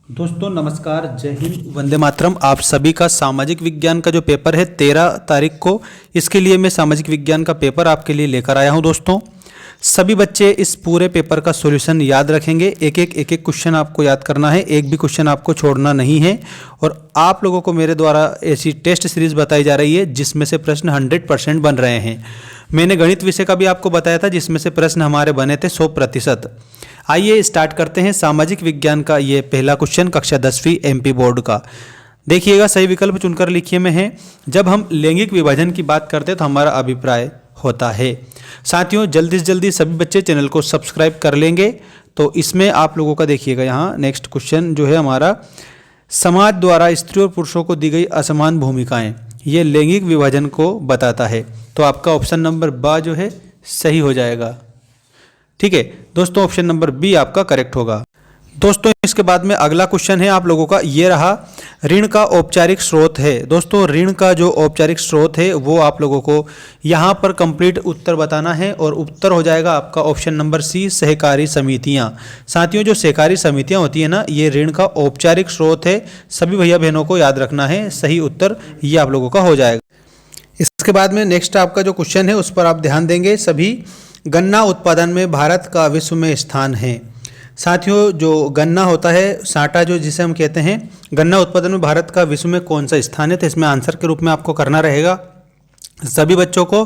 दोस्तों नमस्कार, जय हिंद, वंदे मातरम। आप सभी का सामाजिक विज्ञान का जो पेपर है 13 तारीख को, इसके लिए मैं सामाजिक विज्ञान का पेपर आपके लिए लेकर आया हूं। दोस्तों सभी बच्चे इस पूरे पेपर का सॉल्यूशन याद रखेंगे। एक एक क्वेश्चन आपको याद करना है, एक भी क्वेश्चन आपको छोड़ना नहीं है। और आप लोगों को मेरे द्वारा ऐसी टेस्ट सीरीज बताई जा रही है जिसमें से प्रश्न 100% बन रहे हैं। मैंने गणित विषय का भी आपको बताया था जिसमें से प्रश्न हमारे बने थे 100%। आइए स्टार्ट करते हैं सामाजिक विज्ञान का ये पहला क्वेश्चन, कक्षा 10वीं एमपी बोर्ड का। देखिएगा, सही विकल्प चुनकर लिखिए में है। जब हम लैंगिक विभाजन की बात करते हैं तो हमारा अभिप्राय होता है। साथियों जल्दी से जल्दी सभी बच्चे चैनल को सब्सक्राइब कर लेंगे। तो इसमें आप लोगों का देखिएगा, यहाँ नेक्स्ट क्वेश्चन जो है हमारा, समाज द्वारा स्त्री और पुरुषों को दी गई असमान भूमिकाएं, ये लैंगिक विभाजन को बताता है। तो आपका ऑप्शन नंबर ब जो है सही हो जाएगा। ठीक है दोस्तों, ऑप्शन नंबर बी आपका करेक्ट होगा। दोस्तों इसके बाद में अगला क्वेश्चन है आप लोगों का, ये रहा, ऋण का औपचारिक स्रोत है। दोस्तों ऋण का जो औपचारिक स्रोत है वो आप लोगों को यहाँ पर कंप्लीट उत्तर बताना है और उत्तर हो जाएगा आपका ऑप्शन नंबर सी, सहकारी समितियाँ। साथियों जो सहकारी समितियाँ होती है ना, ये ऋण का औपचारिक स्रोत है। सभी भैया बहनों को याद रखना है, सही उत्तर ये आप लोगों का हो जाएगा। इसके बाद में नेक्स्ट आपका जो क्वेश्चन है उस पर आप ध्यान देंगे सभी। गन्ना उत्पादन में भारत का विश्व में स्थान है। साथियों जो गन्ना होता है, साटा जो जिसे हम कहते हैं, गन्ना उत्पादन में भारत का विश्व में कौन सा स्थान है, तो इसमें आंसर के रूप में आपको करना रहेगा सभी बच्चों को,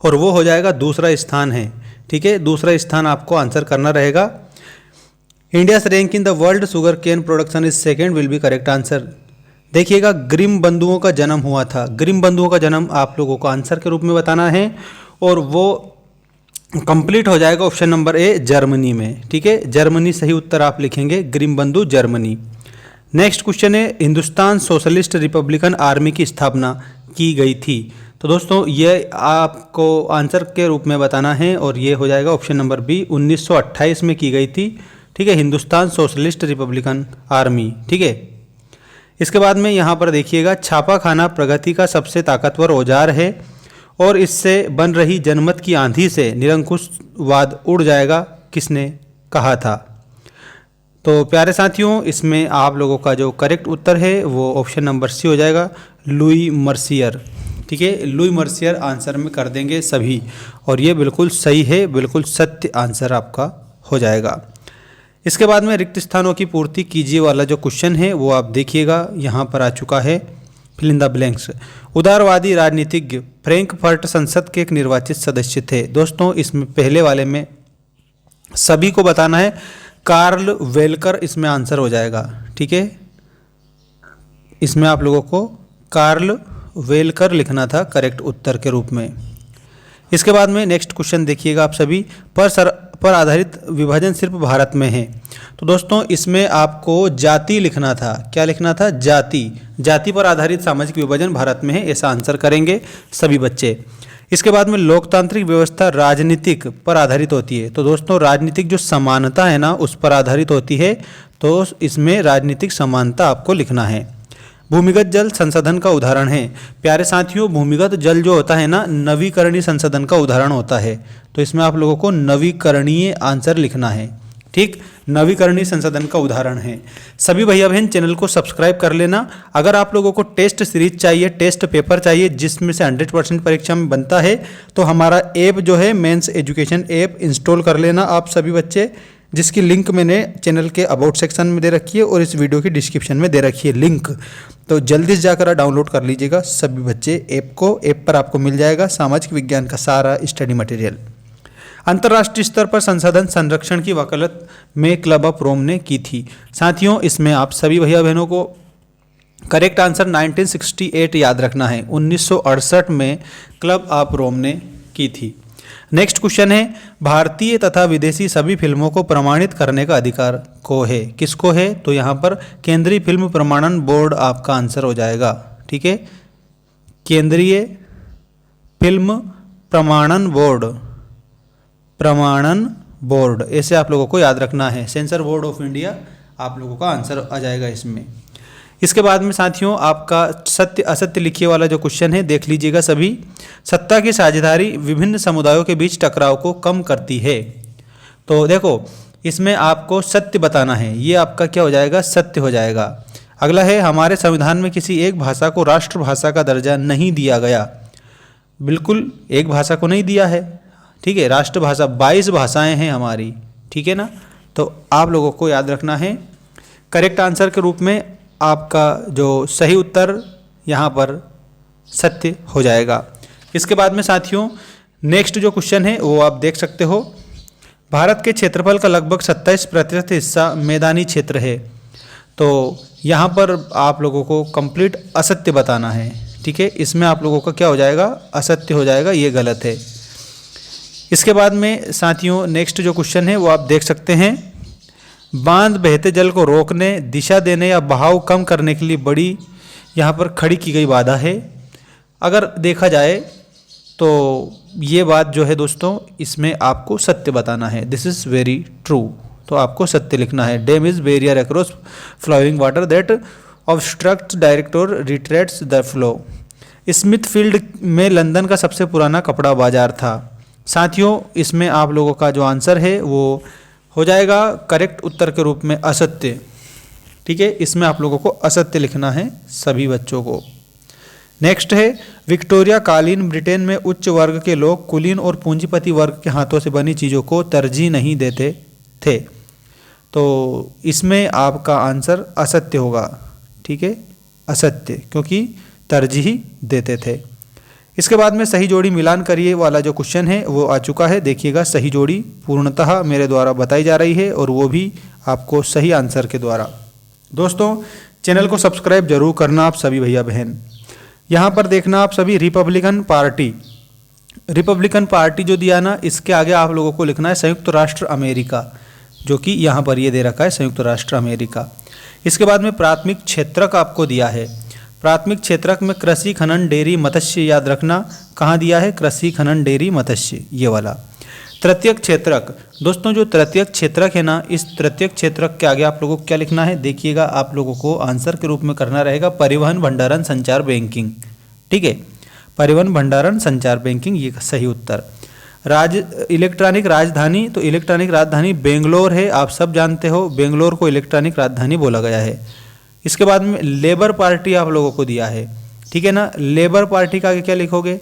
और वो हो जाएगा दूसरा स्थान है। ठीक है, दूसरा स्थान आपको आंसर करना रहेगा। India's rank in the world sugar cane production is second will be correct answer. देखिएगा, ग्रिम बंधुओं का जन्म हुआ था। ग्रिम बंधुओं का जन्म आप लोगों को आंसर के रूप में बताना है और वो कंप्लीट हो जाएगा ऑप्शन नंबर ए, जर्मनी में। ठीक है, जर्मनी सही उत्तर आप लिखेंगे, ग्रिम बंधु जर्मनी। नेक्स्ट क्वेश्चन है, हिंदुस्तान सोशलिस्ट रिपब्लिकन आर्मी की स्थापना की गई थी। तो दोस्तों ये आपको आंसर के रूप में बताना है और ये हो जाएगा ऑप्शन नंबर बी, 1928 में की गई थी। ठीक है, हिंदुस्तान सोशलिस्ट रिपब्लिकन आर्मी। ठीक है, इसके बाद में यहाँ पर देखिएगा, छापा खाना प्रगति का सबसे ताकतवर औजार है और इससे बन रही जनमत की आंधी से निरंकुशवाद उड़ जाएगा, किसने कहा था। तो प्यारे साथियों इसमें आप लोगों का जो करेक्ट उत्तर है वो ऑप्शन नंबर सी हो जाएगा, लुई मर्सियर। ठीक है, लुई मर्सियर आंसर में कर देंगे सभी और ये बिल्कुल सही है, बिल्कुल सत्य आंसर आपका हो जाएगा। इसके बाद में रिक्त स्थानों की पूर्ति कीजिए वाला जो क्वेश्चन है वो आप देखिएगा, यहाँ पर आ चुका है, फिल इन द ब्लैंक्स। उदारवादी राजनीतिज्ञ फ्रैंकफर्ट संसद के एक निर्वाचित सदस्य थे। दोस्तों इसमें पहले वाले में सभी को बताना है, कार्ल वेलकर इसमें आंसर हो जाएगा। ठीक है, इसमें आप लोगों को कार्ल वेलकर लिखना था करेक्ट उत्तर के रूप में। इसके बाद में नेक्स्ट क्वेश्चन देखिएगा आप सभी, पर आधारित विभाजन सिर्फ भारत में है। तो दोस्तों इसमें आपको जाति लिखना था। क्या लिखना था? जाति। जाति पर आधारित सामाजिक विभाजन भारत में है, ऐसा आंसर करेंगे सभी बच्चे। इसके बाद में लोकतांत्रिक व्यवस्था राजनीतिक पर आधारित होती है। तो दोस्तों राजनीतिक जो समानता है ना उस पर आधारित होती है, तो इसमें राजनीतिक समानता आपको लिखना है। भूमिगत जल संसाधन का उदाहरण है। प्यारे साथियों भूमिगत जल जो होता है ना, नवीकरणीय संसाधन का उदाहरण होता है। तो इसमें आप लोगों को नवीकरणीय आंसर लिखना है। ठीक, नवीकरणीय संसाधन का उदाहरण है। सभी भैया बहन चैनल को सब्सक्राइब कर लेना। अगर आप लोगों को टेस्ट सीरीज चाहिए, टेस्ट पेपर चाहिए जिसमें से 100% परीक्षा में बनता है, तो हमारा ऐप जो है मेंस एजुकेशन ऐप इंस्टॉल कर लेना आप सभी बच्चे, जिसकी लिंक मैंने चैनल के अबाउट सेक्शन में दे रखी है और इस वीडियो की डिस्क्रिप्शन में दे रखी है लिंक। तो जल्दी से जाकर डाउनलोड कर लीजिएगा सभी बच्चे ऐप को। ऐप पर आपको मिल जाएगा सामाजिक विज्ञान का सारा स्टडी मटेरियल। अंतर्राष्ट्रीय स्तर पर संसाधन संरक्षण की वकालत में क्लब ऑफ रोम ने की थी। साथियों इसमें आप सभी भैया बहनों को करेक्ट आंसर 1968 याद रखना है। 1968 में क्लब ऑफ रोम ने की थी। नेक्स्ट क्वेश्चन है, भारतीय तथा विदेशी सभी फिल्मों को प्रमाणित करने का अधिकार को है, किसको है? तो यहाँ पर केंद्रीय फिल्म प्रमाणन बोर्ड आपका आंसर हो जाएगा। ठीक है, केंद्रीय फिल्म प्रमाणन बोर्ड ऐसे आप लोगों को याद रखना है। सेंसर बोर्ड ऑफ इंडिया आप लोगों का आंसर आ जाएगा इसमें। इसके बाद में साथियों आपका सत्य असत्य लिखिए वाला जो क्वेश्चन है देख लीजिएगा सभी। सत्ता की साझेदारी विभिन्न समुदायों के बीच टकराव को कम करती है। तो देखो इसमें आपको सत्य बताना है। ये आपका क्या हो जाएगा, सत्य हो जाएगा। अगला है, हमारे संविधान में किसी एक भाषा को राष्ट्रभाषा का दर्जा नहीं दिया गया। बिल्कुल एक भाषा को नहीं दिया है, ठीक है। राष्ट्रभाषा 22 भाषाएं हैं हमारी, ठीक है ना। तो आप लोगों को याद रखना है। करेक्ट आंसर के रूप में आपका जो सही उत्तर यहाँ पर सत्य हो जाएगा। इसके बाद में साथियों नेक्स्ट जो क्वेश्चन है वो आप देख सकते हो। भारत के क्षेत्रफल का लगभग 27% हिस्सा मैदानी क्षेत्र है। तो यहाँ पर आप लोगों को कंप्लीट असत्य बताना है, ठीक है। इसमें आप लोगों का क्या हो जाएगा, असत्य हो जाएगा, ये गलत है। इसके बाद में साथियों नेक्स्ट जो क्वेश्चन है वो आप देख सकते हैं। बांध बहते जल को रोकने, दिशा देने या बहाव कम करने के लिए बड़ी यहाँ पर खड़ी की गई बाधा है। अगर देखा जाए तो ये बात जो है दोस्तों, इसमें आपको सत्य बताना है। दिस इज़ वेरी ट्रू, तो आपको सत्य लिखना है। Dam is barrier across flowing water that obstructs direct और रिट्रेट्स द फ्लो। स्मिथफील्ड में लंदन का सबसे पुराना कपड़ा बाजार था। साथियों इसमें आप लोगों का जो आंसर है वो हो जाएगा करेक्ट उत्तर के रूप में असत्य, ठीक है। इसमें आप लोगों को असत्य लिखना है सभी बच्चों को। नेक्स्ट है, विक्टोरिया कालीन ब्रिटेन में उच्च वर्ग के लोग कुलीन और पूंजीपति वर्ग के हाथों से बनी चीज़ों को तरजीह नहीं देते थे। तो इसमें आपका आंसर असत्य होगा, ठीक है, असत्य, क्योंकि तरजीह देते थे। इसके बाद में सही जोड़ी मिलान करिए वाला जो क्वेश्चन है वो आ चुका है। देखिएगा सही जोड़ी पूर्णतः मेरे द्वारा बताई जा रही है और वो भी आपको सही आंसर के द्वारा। दोस्तों चैनल को सब्सक्राइब जरूर करना आप सभी भैया बहन। यहाँ पर देखना आप सभी रिपब्लिकन पार्टी जो दिया ना, इसके आगे आप लोगों को लिखना है संयुक्त राष्ट्र अमेरिका, जो कि यहाँ पर ये दे रखा है संयुक्त राष्ट्र अमेरिका। इसके बाद में प्राथमिक क्षेत्रक आपको दिया है। प्राथमिक क्षेत्रक में कृषि, खनन, डेयरी, मत्स्य याद रखना। कहाँ दिया है, कृषि, खनन, डेयरी, मत्स्य, ये वाला। तृतीयक क्षेत्रक, दोस्तों जो तृतीयक क्षेत्रक है ना, इस तृतीयक क्षेत्रक के आगे आप लोगों को क्या लिखना है, देखिएगा आप लोगों को आंसर के रूप में करना रहेगा परिवहन, भंडारण, संचार, बैंकिंग, ठीक है। परिवहन, भंडारण, संचार, बैंकिंग, ये सही उत्तर। इलेक्ट्रॉनिक राजधानी, तो इलेक्ट्रॉनिक राजधानी बेंगलोर है, आप सब जानते हो बेंगलोर को इलेक्ट्रॉनिक राजधानी बोला गया है। इसके बाद में लेबर पार्टी आप लोगों को दिया है, ठीक है ना। लेबर पार्टी का आगे क्या लिखोगे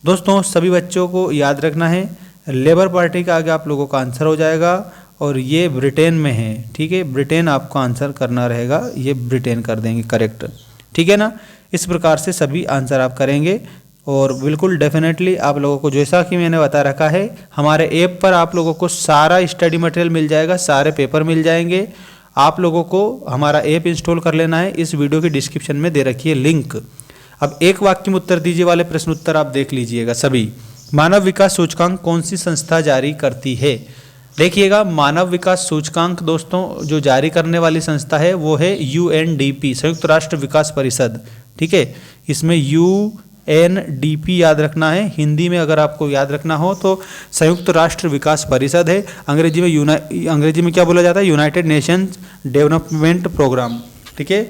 दोस्तों, सभी बच्चों को याद रखना है। लेबर पार्टी का आगे आप लोगों का आंसर हो जाएगा और ये ब्रिटेन में है, ठीक है। ब्रिटेन आपको आंसर करना रहेगा, ये ब्रिटेन कर देंगे करेक्ट, ठीक है ना। इस प्रकार से सभी आंसर आप करेंगे और बिल्कुल डेफिनेटली आप लोगों को जैसा कि मैंने बता रखा है, हमारे ऐप पर आप लोगों को सारा स्टडी मटेरियल मिल जाएगा, सारे पेपर मिल जाएंगे। आप लोगों को हमारा ऐप इंस्टॉल कर लेना है, इस वीडियो की डिस्क्रिप्शन में दे रखी है लिंक। अब एक वाक्य में उत्तर दीजिए वाले प्रश्न उत्तर आप देख लीजिएगा सभी। मानव विकास सूचकांक कौन सी संस्था जारी करती है? देखिएगा मानव विकास सूचकांक दोस्तों जो जारी करने वाली संस्था है वो है UNDP, संयुक्त राष्ट्र विकास परिषद, ठीक है। इसमें UNDP याद रखना है। हिंदी में अगर आपको याद रखना हो तो संयुक्त राष्ट्र विकास परिषद है। अंग्रेजी में क्या बोला जाता है, यूनाइटेड नेशंस डेवलपमेंट प्रोग्राम, ठीक है।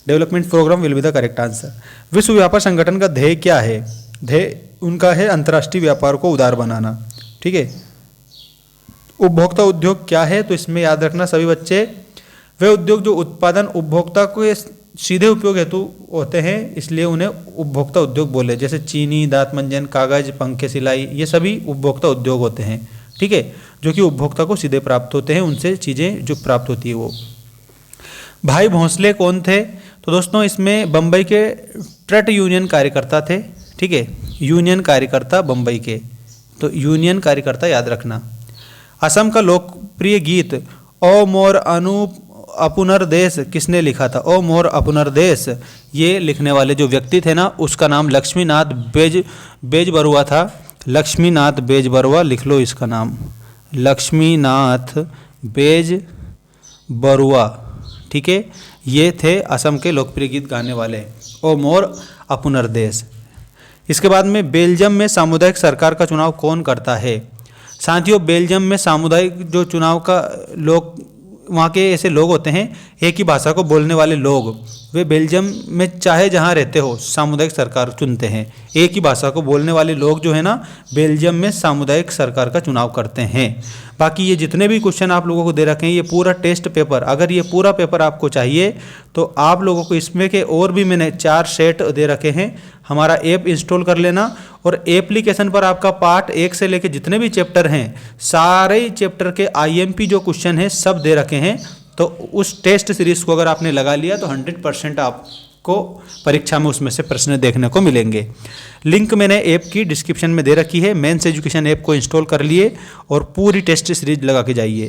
Development program will be the correct answer. विश्व व्यापार संगठन का ध्येय क्या है? ध्येय उनका है अंतर्राष्ट्रीय व्यापार को उदार बनाना, ठीक है। उपभोक्ता उद्योग क्या है? तो इसमें याद रखना सभी बच्चे, वे उद्योग जो उत्पादन उपभोक्ता को सीधे उपयोग हेतु होते हैं, इसलिए उन्हें उपभोक्ता उद्योग बोले। जैसे चीनी, दांत मंजन, कागज, पंखे, सिलाई, ये सभी उपभोक्ता उद्योग होते हैं, ठीक है, जो कि उपभोक्ता को सीधे प्राप्त होते हैं, उनसे चीज़ें जो प्राप्त होती है वो। भाई भोंसले कौन थे? तो दोस्तों इसमें बम्बई के ट्रेड यूनियन कार्यकर्ता थे, ठीक है, यूनियन कार्यकर्ता बम्बई के, तो यूनियन कार्यकर्ता याद रखना। असम का लोकप्रिय गीत ओ मोर अपुनर देश किसने लिखा था? ओ मोर अपुनर देश, ये लिखने वाले जो व्यक्ति थे ना, उसका नाम लक्ष्मीनाथ बेजबरुआ था। लक्ष्मीनाथ बेजबरुआ लिख लो इसका नाम, लक्ष्मीनाथ बेजबरुआ, ठीक है। ये थे असम के लोकप्रिय गीत गाने वाले, ओ मोर अपुनर देश। इसके बाद में बेल्जियम में सामुदायिक सरकार का चुनाव कौन करता है? साथियों बेल्जियम में सामुदायिक जो चुनाव का लोग वहाँ के ऐसे लोग होते हैं, एक ही भाषा को बोलने वाले लोग, वे बेल्जियम में चाहे जहाँ रहते हो सामुदायिक सरकार चुनते हैं। एक ही भाषा को बोलने वाले लोग जो है ना, बेल्जियम में सामुदायिक सरकार का चुनाव करते हैं। बाकी ये जितने भी क्वेश्चन आप लोगों को दे रखे हैं, ये पूरा टेस्ट पेपर, अगर ये पूरा पेपर आपको चाहिए तो आप लोगों को इसमें के और भी मैंने 4 सेट दे रखे हैं। हमारा ऐप इंस्टॉल कर लेना, और एप्लीकेशन पर आपका पार्ट 1 से लेकर जितने भी चैप्टर हैं, सारे चैप्टर के IMP जो क्वेश्चन हैं सब दे रखे हैं। तो उस टेस्ट सीरीज को अगर आपने लगा लिया तो 100% आपको परीक्षा में उसमें से प्रश्न देखने को मिलेंगे। लिंक मैंने ऐप की डिस्क्रिप्शन में दे रखी है। मेंस एजुकेशन ऐप को इंस्टॉल कर लिए और पूरी टेस्ट सीरीज लगा के जाइए।